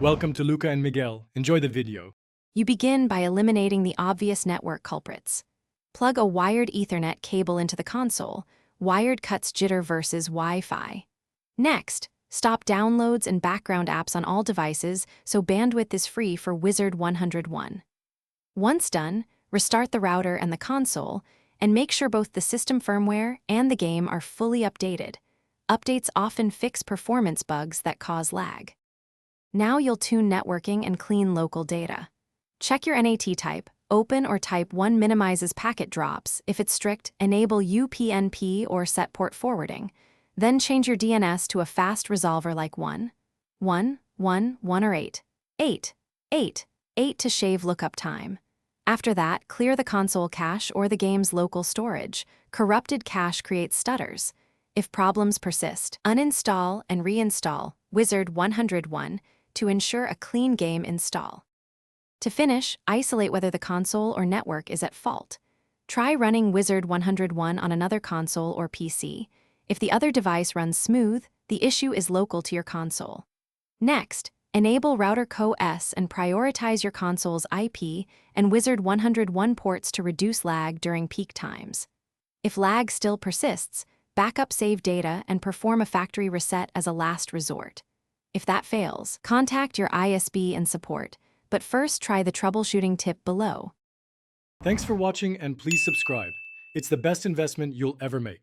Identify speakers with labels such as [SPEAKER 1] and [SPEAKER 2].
[SPEAKER 1] Welcome to Luca and Miguel. Enjoy the video.
[SPEAKER 2] You begin by eliminating the obvious network culprits. Plug a wired Ethernet cable into the console. Wired cuts jitter versus Wi-Fi. Next, stop downloads and background apps on all devices so bandwidth is free for Wizard101. Once done, restart the router and the console, and make sure both the system firmware and the game are fully updated. Updates often fix performance bugs that cause lag. Now you'll tune networking and clean local data. Check your NAT type. Open or type 1 minimizes packet drops. If it's strict, enable UPnP or set port forwarding. Then change your DNS to a fast resolver like 1, 1, 1, 1 or 8, 8, 8, 8 to shave lookup time. After that, clear the console cache or the game's local storage. Corrupted cache creates stutters. If problems persist, uninstall and reinstall Wizard101 to ensure a clean game install. To finish, isolate whether the console or network is at fault. Try running Wizard101 on another console or PC. If the other device runs smooth, the issue is local to your console. Next, enable Router Co-S and prioritize your console's IP and Wizard101 ports to reduce lag during peak times. If lag still persists, backup save data and perform a factory reset as a last resort. If that fails, contact your ISP and support, but first try the troubleshooting tip below.
[SPEAKER 1] Thanks for watching and please subscribe. It's the best investment you'll ever make.